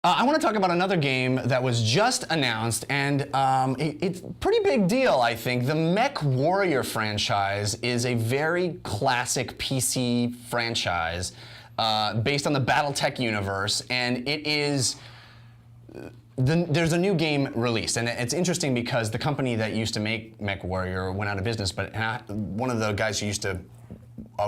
I want to talk about another game that was just announced, and it's a pretty big deal, I think. The MechWarrior franchise is a very classic PC franchise based on the BattleTech universe, and it is... There's a new game released, and it's interesting because the company that used to make MechWarrior went out of business, but one of the guys who used to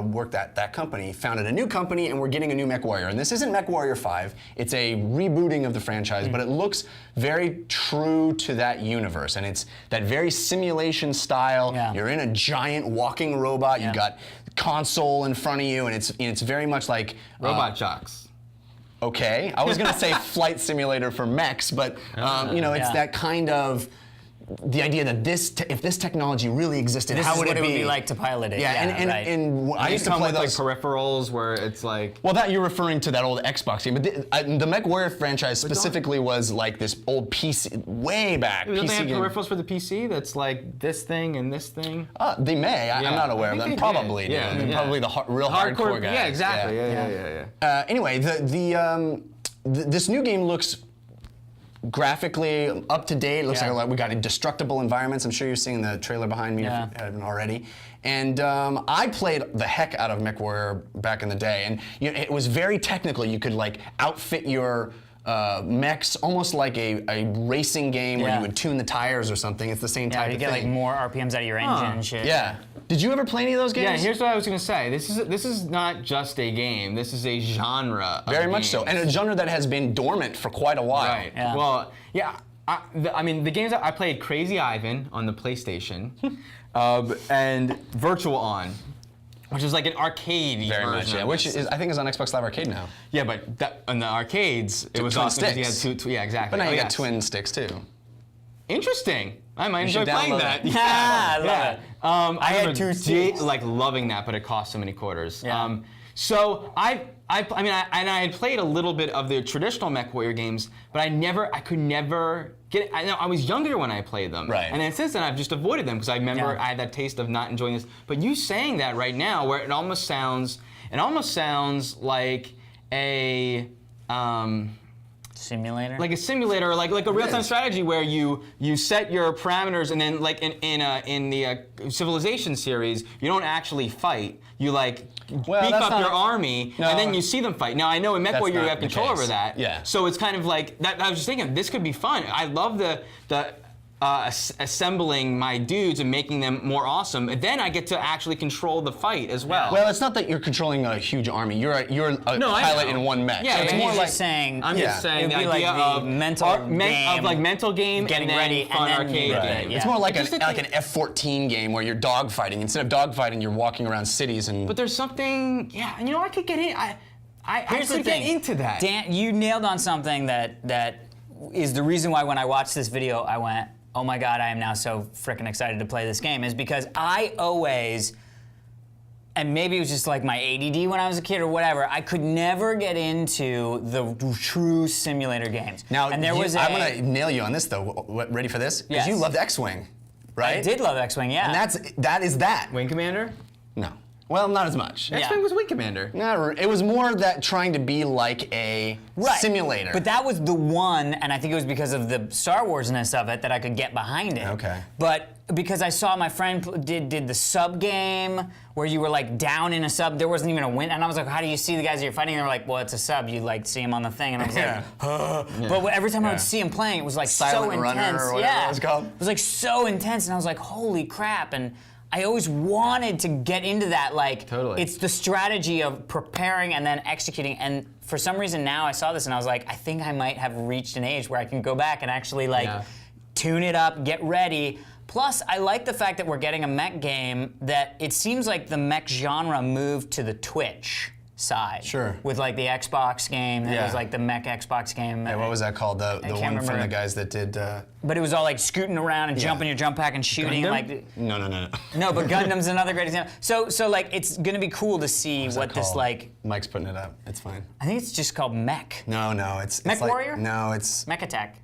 worked at that company founded a new company, and we're getting a new MechWarrior. And this isn't MechWarrior 5, it's a rebooting of the franchise, but it looks very true to that universe, and it's that very simulation style. You're in a giant walking robot, you've got console in front of you, and it's very much like Robot Jocks. Okay, I was gonna say flight simulator for mechs, but you know, it's that kind of the idea that if this technology really existed, how would it be? This is what it would be like to pilot it. And I used to play those like peripherals where it's like. Well, that you're referring to that old Xbox game, but the MechWarrior franchise specifically was like this old PC, way back. Don't PC they have game. peripherals for the PC that's like this thing and this thing? They may. I'm not aware of them. Probably do. Probably the real hardcore guys. Yeah, exactly. Yeah. Anyway, this new game looks graphically up to date. It looks like we got indestructible environments. I'm sure you're seeing the trailer behind me if you haven't already. And I played the heck out of MechWarrior back in the day, and it was very technical. You could like outfit your mechs almost like a racing game where you would tune the tires or something. It's the same type of thing. You get like more RPMs out of your engine and shit. Yeah. Did you ever play any of those games? Yeah, here's what I was going to say. This is not just a game. This is a genre of Very much games. so. And a genre that has been dormant for quite a while. Right. Yeah. Well, yeah. I mean, the games that I played, Crazy Ivan on the PlayStation, and Virtual On, which is like an arcade version. Yeah, which I think is on Xbox Live Arcade now. Yeah, but on the arcades, it was awesome because you had two. Yeah, exactly. But now you got twin sticks too. Interesting. I might enjoy playing that. Yeah, I love it. I had two sticks. Like loving that, but it cost so many quarters. Yeah. So I had played a little bit of the traditional MechWarrior games, but I could never get it. I was younger when I played them. Right. And then since then I've just avoided them because I remember I had that taste of not enjoying this. But you saying that right now, where it almost sounds like a simulator? Like a simulator, like a real-time strategy where you set your parameters, and then like in the Civilization series, you don't actually fight. You like beef up your army, and then you see them fight. Now I know in MechWarrior you have control over that. Yeah. So it's kind of like that. I was just thinking this could be fun. I love the assembling my dudes and making them more awesome, and then I get to actually control the fight as well. Well, it's not that you're controlling a huge army. You're a pilot in one mech. Yeah, so it's more like saying. I'm just saying the like idea the mental game, getting and then ready, fun and then arcade game. Yeah. It's more like an F-14 game where you're dogfighting. Instead of dogfighting, you're walking around cities and. But there's something, I could get in. I could get into that. Dan, you nailed on something that is the reason why when I watched this video, I went, oh my God, I am now so freaking excited to play this game, is because I always, and maybe it was just like my ADD when I was a kid or whatever, I could never get into the true simulator games. Now, and there was I'm gonna nail you on this though. Ready for this? Because you loved X-Wing, right? I did love X-Wing, yeah. And that is that. Wing Commander? No. Well, not as much. X-Wing was Wing Commander. No, it was more that trying to be like a simulator. But that was the one, and I think it was because of the Star Wars-ness of it that I could get behind it. Okay. But because I saw my friend did the sub game where you were like down in a sub, there wasn't even a win, and I was like, how do you see the guys that you're fighting? And they were like, well, it's a sub. You like see them on the thing, and I was like, but every time I would see him playing, it was like Silent so Runner intense. or whatever it was called. It was like so intense, and I was like, holy crap! And I always wanted to get into that, like, it's the strategy of preparing and then executing, and for some reason now I saw this and I was like, I think I might have reached an age where I can go back and actually like tune it up, get ready. Plus, I like the fact that we're getting a mech game that it seems like the mech genre moved to the Twitch side. Sure. With like the Xbox game, there was like the mech Xbox game. Yeah, what was that called? The one from the guys that did. But it was all like scooting around and jumping your jump pack and shooting. Gundam? Like No. No, but Gundam's another great example. So like it's gonna be cool to see what this like. Mike's putting it up. It's fine. I think it's just called Mech. No, it's MechWarrior? No, it's Mech Attack.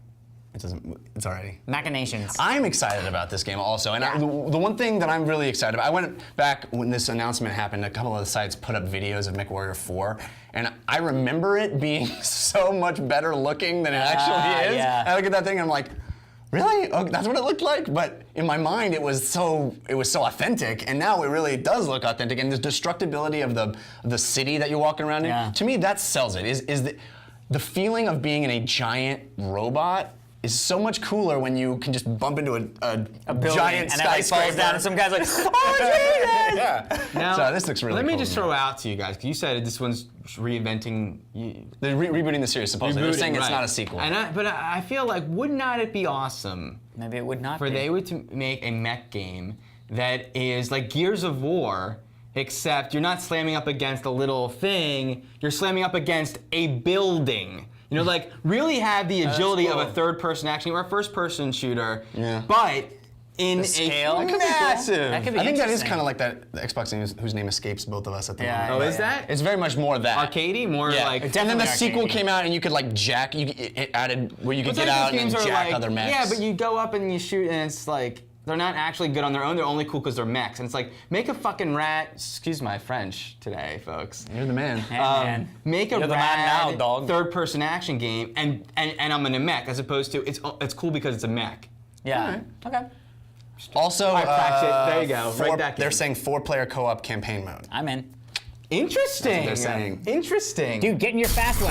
It doesn't. It's already. Machinations. I'm excited about this game also, and the one thing that I'm really excited about. I went back when this announcement happened. A couple of the sites put up videos of MechWarrior 4, and I remember it being so much better looking than it actually is. Yeah. I look at that thing, and I'm like, really? Oh, that's what it looked like? But in my mind, it was so authentic, and now it really does look authentic. And the destructibility of the city that you're walking around in, to me, that sells it. Is the feeling of being in a giant robot is so much cooler when you can just bump into a building, giant and it skyscraper. falls down, and some guy's like, "Oh Jesus!" Yeah. Now, so this looks really Let cool. me just throw out to you guys, because you said this one's reinventing. They're rebooting the series, supposedly. They're saying it's not a sequel. But I feel like, would not it be awesome Maybe it would not for be. they would to make a mech game that is like Gears of War, except you're not slamming up against a little thing, you're slamming up against a building. You know, like really have the agility of a third-person action or a first-person shooter, but in scale? a That could be cool. massive. That could be I think that is interesting. kind of like that Xbox game whose name escapes both of us at the moment. Oh, But is that? It's very much more that. Arcadey? More like... And then the definitely sequel arcadey. came out, and you could like jack. It added where you could It's get like out those and games then are jack like, other mechs. yeah, but you go up and you shoot, and it's like they're not actually good on their own. They're only cool because they're mechs. And it's like make a fucking rat. Excuse my French today, folks. You're the man. Hey, man. Make a You're the man now, rad dog. third-person action game, and I'm in a mech, as opposed to it's cool because it's a mech. Yeah. Okay. Also, I cracked it. There you go. Right back in. they're saying 4-player co-op campaign mode. I'm in. Interesting. That's what they're saying. Interesting. Dude, get in your fast one.